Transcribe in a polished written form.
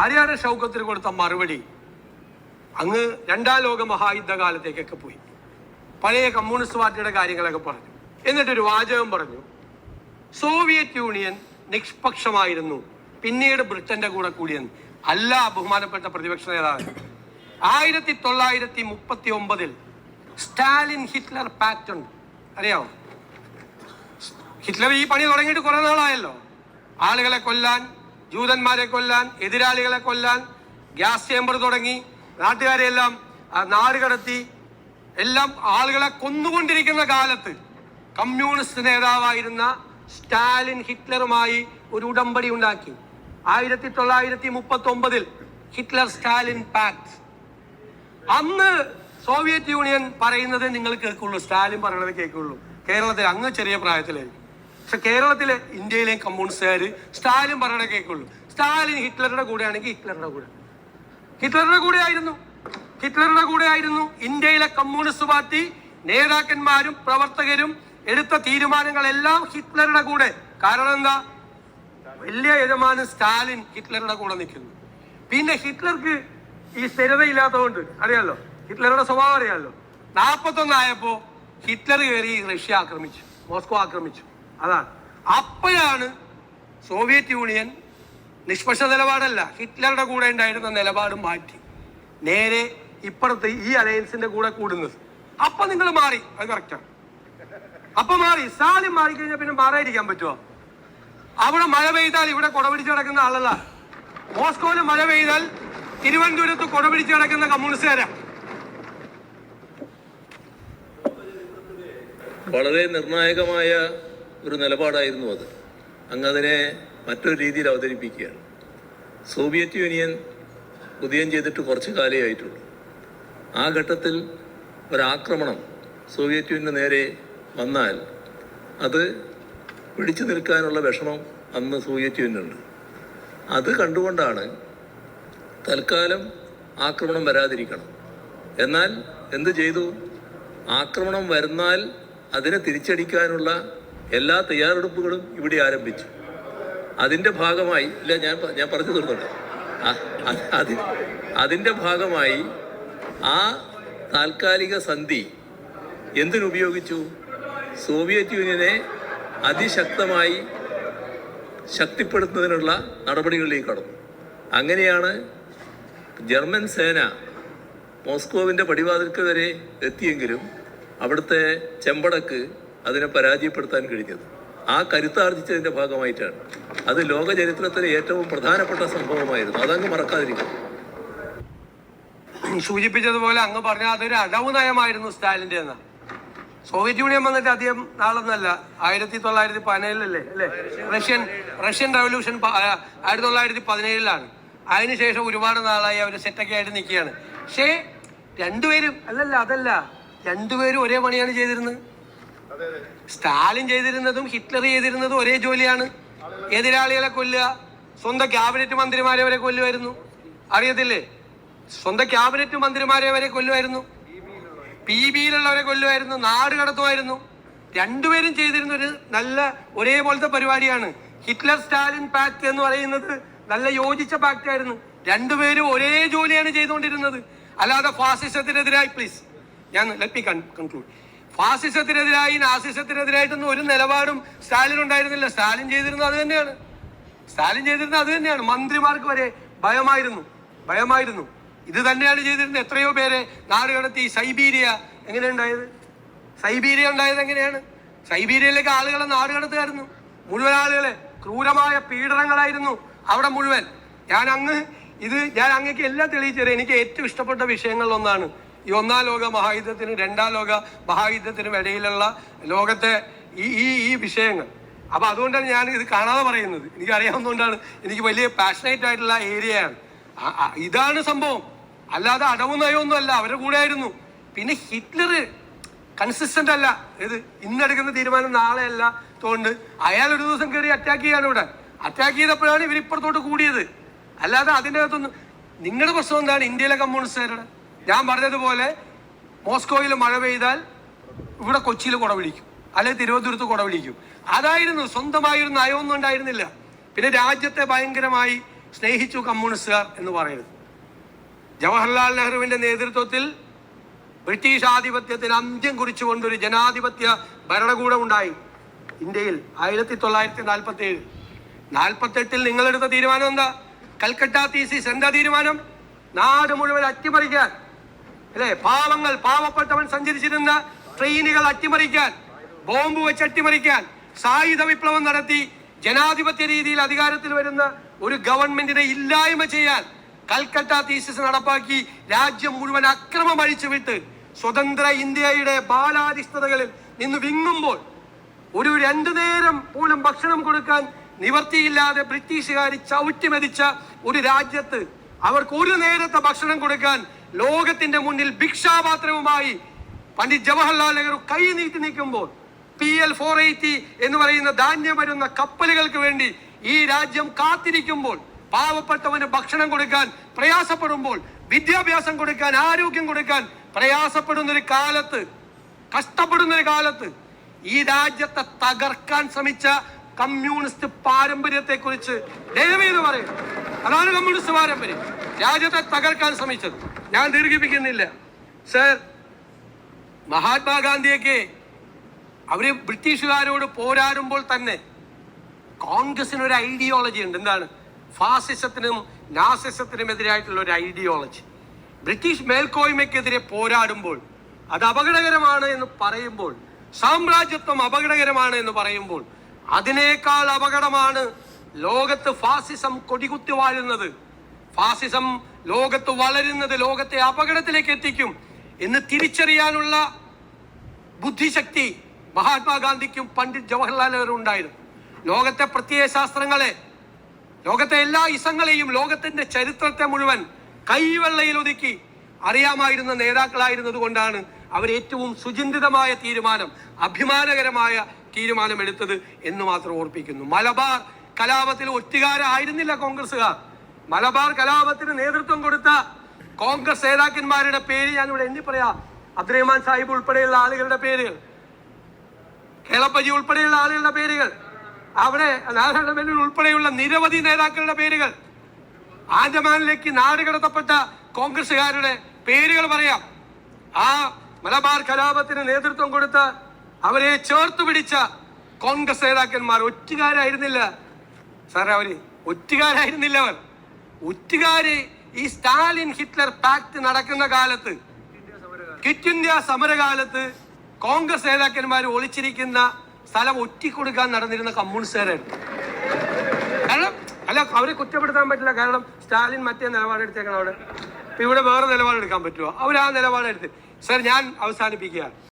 ആര്യാടെ ഷൗക്കത്തിന് കൊടുത്ത മറുപടി അങ്ങ് രണ്ടാം ലോക മഹായുദ്ധ കാലത്തേക്കൊക്കെ പോയി പഴയ കമ്മ്യൂണിസ്റ്റ് പാർട്ടിയുടെ കാര്യങ്ങളൊക്കെ പറഞ്ഞു. എന്നിട്ടൊരു വാചകം പറഞ്ഞു, സോവിയറ്റ് യൂണിയൻ നിഷ്പക്ഷമായിരുന്നു, പിന്നീട് ബ്രിട്ടന്റെ കൂടെ കൂടിയെന്ന്. അല്ല ബഹുമാനപ്പെട്ട പ്രതിപക്ഷ നേതാവ്, 1939 സ്റ്റാലിൻ ഹിറ്റ്ലർ പാക്ട് ഉണ്ട്, അറിയാമോ? ഹിറ്റ്ലർ ഈ പണി തുടങ്ങിയിട്ട് കുറെ നാളായല്ലോ. ആളുകളെ കൊല്ലാൻ, ജൂതന്മാരെ കൊല്ലാൻ, എതിരാളികളെ കൊല്ലാൻ ഗ്യാസ് ചേമ്പർ തുടങ്ങി, നാട്ടുകാരെല്ലാം നാട് കടത്തി, എല്ലാം ആളുകളെ കൊന്നുകൊണ്ടിരിക്കുന്ന കാലത്ത് കമ്മ്യൂണിസ്റ്റ് നേതാവായിരുന്ന സ്റ്റാലിൻ ഹിറ്റ്ലറുമായി ഒരു ഉടമ്പടി ഉണ്ടാക്കി. 1939 ഹിറ്റ്ലർ സ്റ്റാലിൻ പാക്ട്. അന്ന് സോവിയറ്റ് യൂണിയൻ പറയുന്നത് നിങ്ങൾ കേൾക്കുള്ളൂ, സ്റ്റാലിൻ പറയുന്നത് കേൾക്കുള്ളൂ. കേരളത്തിൽ അങ്ങ് ചെറിയ പ്രായത്തിലായിരിക്കും, പക്ഷെ കേരളത്തിലെ ഇന്ത്യയിലെ കമ്മ്യൂണിസ്റ്റുകാർ സ്റ്റാലിൻ പറയണ കേൾക്കുള്ളൂ. സ്റ്റാലിൻ ഹിറ്റ്ലറുടെ കൂടെയാണെങ്കിൽ ഹിറ്റ്ലറുടെ കൂടെ ആയിരുന്നു. ഇന്ത്യയിലെ കമ്മ്യൂണിസ്റ്റ് പാർട്ടി നേതാക്കന്മാരും പ്രവർത്തകരും എടുത്ത തീരുമാനങ്ങളെല്ലാം ഹിറ്റ്ലറുടെ കൂടെ. കാരണം എന്താ? വലിയ യജമാനൻ സ്റ്റാലിൻ ഹിറ്റ്ലറുടെ കൂടെ നിൽക്കുന്നു. പിന്നെ ഹിറ്റ്ലർക്ക് ഈ സ്ഥിരതയില്ലാത്തതുകൊണ്ട് അറിയാലോ, ഹിറ്റ്ലറുടെ സ്വഭാവം അറിയാമല്ലോ. 41 ആയപ്പോ ഹിറ്റ്ലർ കയറി റഷ്യ ആക്രമിച്ചു, മോസ്കോ ആക്രമിച്ചു. അതാണ് അപ്പോഴാണ് സോവിയറ്റ് യൂണിയൻ നിഷ്പക്ഷ നിലപാടല്ല, ഹിറ്റ്ലറുടെ കൂടെ ഉണ്ടായിരുന്ന നിലപാട് മാറ്റി നേരെ ഇപ്പുറത്ത് ഈ അലയൻസിന്റെ കൂടെ കൂടുന്നത്. അപ്പൊ നിങ്ങൾ മാറി, അത് കറക്റ്റാണ്. അപ്പൊ മാറി. സ്റ്റാലിൻ മാറിക്കഴിഞ്ഞാൽ പിന്നെ മാറാതിരിക്കാൻ പറ്റുമോ? അവിടെ മഴ പെയ്താൽ ഇവിടെ കൊടപിടിച്ച് കിടക്കുന്ന ആളല്ല. മോസ്കോയില് മഴ പെയ്താൽ തിരുവനന്തപുരത്ത് കൊടപിടിച്ച് കിടക്കുന്ന കമ്മ്യൂണിസ്റ്റുകാരാ. വളരെ നിർണായകമായ ഒരു നിലപാടായിരുന്നു അത്. അങ്ങതിനെ മറ്റൊരു രീതിയിൽ അവതരിപ്പിക്കുകയാണ്. സോവിയറ്റ് യൂണിയൻ ഉദയം ചെയ്തിട്ട് കുറച്ച് കാലമേ ആയിട്ടുള്ളൂ. ആ ഘട്ടത്തിൽ ഒരാക്രമണം സോവിയറ്റ് യൂണിയന് നേരെ വന്നാൽ അത് പിടിച്ചു നിൽക്കാനുള്ള വിഷമം അന്ന് സോവിയറ്റ് യൂണിയനുണ്ട്. അത് കണ്ടുകൊണ്ടാണ് തൽക്കാലം ആക്രമണം വരാതിരിക്കണം. എന്നാൽ എന്ത് ചെയ്തു? ആക്രമണം വരുന്നാൽ അതിനെ തിരിച്ചടിക്കാനുള്ള എല്ലാ തയ്യാറെടുപ്പുകളും ഇവിടെ ആരംഭിച്ചു. അതിൻ്റെ ഭാഗമായി ഞാൻ പറഞ്ഞു തീർന്നുണ്ട്. അതിൻ്റെ ഭാഗമായി ആ താൽക്കാലിക സന്ധി എന്തിനുപയോഗിച്ചു? സോവിയറ്റ് യൂണിയനെ അതിശക്തമായി ശക്തിപ്പെടുത്തുന്നതിനുള്ള നടപടികളിലേക്ക് കടന്നു. അങ്ങനെയാണ് ജർമ്മൻ സേന മോസ്കോവിൻ്റെ പടിവാതിൽക്ക് വരെ എത്തിയെങ്കിലും അവിടുത്തെ ചെമ്പടക്ക് അതിനെ പരാജയപ്പെടുത്താൻ കഴിഞ്ഞത്. ആ കരുത്താർജിച്ചതിൻ്റെ ഭാഗമായിട്ടാണ്. അത് ലോക ചരിത്രത്തിലെ ഏറ്റവും പ്രധാനപ്പെട്ട സംഭവമായിരുന്നു. അതങ്ങ് മറക്കാതിരിക്കും. സൂചിപ്പിച്ചതുപോലെ അങ്ങ് പറഞ്ഞ അതൊരു അടവ് നയമായിരുന്നു സ്റ്റാലിൻ്റെ എന്ന. സോവിയറ്റ് യൂണിയൻ വന്നിട്ട് അധികം നാളൊന്നല്ല, 1917 അല്ലേ? റഷ്യൻ റവല്യൂഷൻ 1917 അതിനുശേഷം ഒരുപാട് നാളായി അവർ സെറ്റൊക്കെ ആയിട്ട് നിൽക്കുകയാണ്. പക്ഷേ രണ്ടുപേരും രണ്ടുപേരും ഒരേ പണിയാണ് ചെയ്തിരുന്നത്. സ്റ്റാലിൻ ചെയ്തിരുന്നതും ഹിറ്റ്ലർ ചെയ്തിരുന്നതും ഒരേ ജോലിയാണ്. എതിരാളികളെ കൊല്ലുക, സ്വന്തം ക്യാബിനറ്റ് മന്ത്രിമാരെ വരെ കൊല്ലുമായിരുന്നു, അറിയത്തില്ലേ? സ്വന്തം ക്യാബിനറ്റ് മന്ത്രിമാരെ വരെ കൊല്ലുമായിരുന്നു, PBയിലുള്ളവരെ കൊല്ലുമായിരുന്നു, നാട് കടത്തുമായിരുന്നു. രണ്ടുപേരും ചെയ്തിരുന്ന ഒരു നല്ല ഒരേപോലത്തെ പരിപാടിയാണ്. ഹിറ്റ്ലർ സ്റ്റാലിൻ പാക്ട് എന്ന് പറയുന്നത് നല്ല യോജിച്ച പാക്ട് ആയിരുന്നു. രണ്ടുപേരും ഒരേ ജോലിയാണ് ചെയ്തുകൊണ്ടിരുന്നത്. അല്ലാതെ ഫാസിസത്തിനെതിരായി കൺക്ലൂഡ് ഫാസിസത്തിനെതിരായി നാസിസത്തിനെതിരായിട്ടൊന്നും ഒരു നിലപാടും സ്റ്റാലിൻ ഉണ്ടായിരുന്നില്ല. സ്റ്റാലിൻ ചെയ്തിരുന്നത് അത് തന്നെയാണ്. മന്ത്രിമാർക്ക് വരെ ഭയമായിരുന്നു. ഇത് തന്നെയാണ് ചെയ്തിരുന്നത്. എത്രയോ പേരെ നാട് കടത്തി. സൈബീരിയ ഉണ്ടായത് എങ്ങനെയാണ്? സൈബീരിയയിലേക്ക് ആളുകളെ നാട് കടത്തുകയായിരുന്നു. മുഴുവൻ ആളുകളെ ക്രൂരമായ പീഡനങ്ങളായിരുന്നു അവിടെ മുഴുവൻ. ഞാൻ അങ്ങേക്ക് എല്ലാം തെളിയിച്ചു തരാം. എനിക്ക് ഏറ്റവും ഇഷ്ടപ്പെട്ട വിഷയങ്ങളിലൊന്നാണ് ഈ 1ാം ലോക മഹായുദ്ധത്തിനും 2ാം ലോക മഹായുദ്ധത്തിനും ഇടയിലുള്ള ലോകത്തെ ഈ വിഷയങ്ങൾ. അപ്പൊ അതുകൊണ്ടാണ് ഞാൻ ഇത് കാണാതെ പറയുന്നത്. എനിക്ക് അറിയാവുന്നതുകൊണ്ടാണ്. എനിക്ക് വലിയ പാഷനേറ്റ് ആയിട്ടുള്ള ഏരിയയാണ്. ഇതാണ് സംഭവം, അല്ലാതെ അടവ് നയമൊന്നും അല്ല. അവരുടെ കൂടെ ആയിരുന്നു. പിന്നെ ഹിറ്റ്ലർ കൺസിസ്റ്റന്റ് അല്ല. ഇന്നെടുക്കുന്ന തീരുമാനം നാളെ അല്ല. തോണ്ട് അയാൾ ഒരു ദിവസം കയറി അറ്റാക്ക് ചെയ്യാണ്. ഇവിടെ അറ്റാക്ക് ചെയ്തപ്പോഴാണ് ഇവർ ഇപ്പുറത്തോട്ട് കൂടിയത്. അല്ലാതെ അതിൻ്റെ അകത്തൊന്നും. നിങ്ങളുടെ പ്രശ്നം എന്താണ്? ഇന്ത്യയിലെ കമ്മ്യൂണിസ്റ്റുകാരുടെ ഞാൻ പറഞ്ഞതുപോലെ മോസ്കോയിൽ മഴ പെയ്താൽ ഇവിടെ കൊച്ചിയിൽ കുടപിടിക്കും, അല്ലെങ്കിൽ തിരുവനന്തപുരത്ത് കുടപിടിക്കും. അതായിരുന്നു. സ്വന്തമായൊരു നയമൊന്നും ഉണ്ടായിരുന്നില്ല. പിന്നെ രാജ്യത്തെ ഭയങ്കരമായി സ്നേഹിച്ചു കമ്മ്യൂണിസ്റ്റുകാർ എന്ന് പറയുന്നത്. ജവഹർലാൽ നെഹ്റുവിന്റെ നേതൃത്വത്തിൽ ബ്രിട്ടീഷ് ആധിപത്യത്തിന് അന്ത്യം കുറിച്ചുകൊണ്ടൊരു ജനാധിപത്യ ഭരണകൂടം ഉണ്ടായി ഇന്ത്യയിൽ 1947-48 നിങ്ങളെടുത്ത തീരുമാനം എന്താ? കൽക്കട്ട തീസിസ് എന്താ തീരുമാനം? നാട് മുഴുവൻ അട്ടിമറിക്കാൻ, അല്ലെ? പാവപ്പെട്ടവൻ സഞ്ചരിച്ചിരുന്ന ട്രെയിനുകൾ അട്ടിമറിക്കാൻ, ബോംബ് വെച്ച് അട്ടിമറിക്കാൻ, സായുധ വിപ്ലവം നടത്തി ജനാധിപത്യ രീതിയിൽ അധികാരത്തിൽ വരുന്ന ഒരു ഗവൺമെന്റിനെ ഇല്ലായ്മ ചെയ്യാൻ കൽക്കട്ട തീസിസ് നടപ്പാക്കി രാജ്യം മുഴുവൻ അക്രമം അഴിച്ചുവിട്ട് സ്വതന്ത്ര ഇന്ത്യയുടെ ബാലാരിഷ്ടതകളിൽ നിന്ന് വിങ്ങുമ്പോൾ ഒരു 2 നേരം പോലും ഭക്ഷണം കൊടുക്കാൻ നിവർത്തിയില്ലാതെ ബ്രിട്ടീഷുകാർ ചവിട്ടിമെതിച്ച ഒരു രാജ്യത്ത് അവർക്ക് ഒരു നേരത്തെ ഭക്ഷണം കൊടുക്കാൻ ലോകത്തിന്റെ മുന്നിൽ ഭിക്ഷാപാത്രവുമായി പണ്ഡിറ്റ് ജവഹർലാൽ നെഹ്റു കൈ നീട്ടി നിൽക്കുമ്പോൾ PL-480 എന്ന് പറയുന്ന ധാന്യം വരുന്ന കപ്പലുകൾക്ക് വേണ്ടി ഈ രാജ്യം കാത്തിരിക്കുമ്പോൾ, പാവപ്പെട്ടവന് ഭക്ഷണം കൊടുക്കാൻ പ്രയാസപ്പെടുമ്പോൾ, വിദ്യാഭ്യാസം കൊടുക്കാൻ, ആരോഗ്യം കൊടുക്കാൻ പ്രയാസപ്പെടുന്ന ഒരു കാലത്ത്, കഷ്ടപ്പെടുന്ന ഒരു കാലത്ത് ഈ രാജ്യത്തെ തകർക്കാൻ ശ്രമിച്ച കമ്മ്യൂണിസ്റ്റ് പാരമ്പര്യത്തെ കുറിച്ച് ദയവേത് പറയും. അതാണ് കമ്മ്യൂണിസ്റ്റ് പാരമ്പര്യം, രാജ്യത്തെ തകർക്കാൻ ശ്രമിച്ചത്. ഞാൻ ദീർഘിപ്പിക്കുന്നില്ല സർ. മഹാത്മാഗാന്ധിയൊക്കെ അവര് ബ്രിട്ടീഷുകാരോട് പോരാടുമ്പോൾ തന്നെ കോൺഗ്രസിന് ഒരു ഐഡിയോളജി ഉണ്ട്. എന്താണ്? ഫാസിസത്തിനും നാസിസത്തിനും എതിരായിട്ടുള്ള ഒരു ഐഡിയോളജി. ബ്രിട്ടീഷ് മേൽക്കോയ്മയ്ക്കെതിരെ പോരാടുമ്പോൾ അത് അപകടകരമാണ് എന്ന് പറയുമ്പോൾ, സാമ്രാജ്യത്വം അപകടകരമാണ് എന്ന് പറയുമ്പോൾ, അതിനേക്കാൾ അപകടമാണ് ലോകത്ത് ഫാസിസം കൊടികുത്തി വാഴുന്നത്, ഫാസിസം ലോകത്ത് വളരുന്നത് ലോകത്തെ അപകടത്തിലേക്ക് എത്തിക്കും എന്ന് തിരിച്ചറിയാനുള്ള ബുദ്ധിശക്തി മഹാത്മാഗാന്ധിക്കും പണ്ഡിറ്റ് ജവഹർലാൽ നെഹ്റു ഉണ്ടായിരുന്നു. ലോകത്തെ പ്രത്യയ ശാസ്ത്രങ്ങളെ, ലോകത്തെ എല്ലാ ഇസങ്ങളെയും, ലോകത്തിന്റെ ചരിത്രത്തെ മുഴുവൻ കൈവെള്ളയിൽ ഒതുക്കി അറിയാമായിരുന്ന നേതാക്കളായിരുന്നത് കൊണ്ടാണ് അവർ ഏറ്റവും സുചിന്തിതമായ തീരുമാനം, അഭിമാനകരമായ തീരുമാനം എടുത്തത് എന്ന് മാത്രം ഓർപ്പിക്കുന്നു. മലബാർ കലാപത്തിൽ ഒറ്റുകാരായിരുന്നില്ല കോൺഗ്രസ്സുകാർ. മലബാർ കലാപത്തിന് നേതൃത്വം കൊടുത്ത കോൺഗ്രസ് നേതാക്കന്മാരുടെ പേര് ഞാനിവിടെ എണ്ണി പറയാം. അബ്ദുറഹ്മാൻ സാഹിബ് ഉൾപ്പെടെയുള്ള ആളുകളുടെ പേരുകൾ, കേളപ്പജി ഉൾപ്പെടെയുള്ള ആളുകളുടെ പേരുകൾ, അവിടെ നാരായണ മേനോൻ ഉൾപ്പെടെയുള്ള നിരവധി നേതാക്കളുടെ പേരുകൾ, ആൻഡമാനിലേക്ക് നാട് കടത്തപ്പെട്ട കോൺഗ്രസുകാരുടെ പേരുകൾ പറയാം. ആ മലബാർ കലാപത്തിന് നേതൃത്വം കൊടുത്ത അവരെ ചേർത്ത് പിടിച്ച കോൺഗ്രസ് നേതാക്കന്മാർ ഒറ്റുകാരായിരുന്നില്ല സാറേ. അവര് ഒറ്റുകാരായിരുന്നില്ല. അവർ ഒറ്റുകാര് ഈ സ്റ്റാലിൻ ഹിറ്റ്ലർ പാക്ട് നടക്കുന്ന കാലത്ത്, ക്വിറ്റ് ഇന്ത്യ സമരകാലത്ത് കോൺഗ്രസ് നേതാക്കന്മാർ ഒളിച്ചിരിക്കുന്ന സ്ഥലം ഒറ്റിക്കൊടുക്കാൻ നടന്നിരുന്ന കമ്മ്യൂണിസ്റ്റുകാരായിരുന്നു. കാരണം അവരെ കുറ്റപ്പെടുത്താൻ പറ്റില്ല. കാരണം സ്റ്റാലിൻ മറ്റേ നിലപാടെടുത്തേക്കണം അവിടെ. ഇവിടെ വേറെ നിലപാടെടുക്കാൻ പറ്റുമോ? അവർ ആ നിലപാടെടുത്ത്. സർ, ഞാൻ അവസാനിപ്പിക്കുക.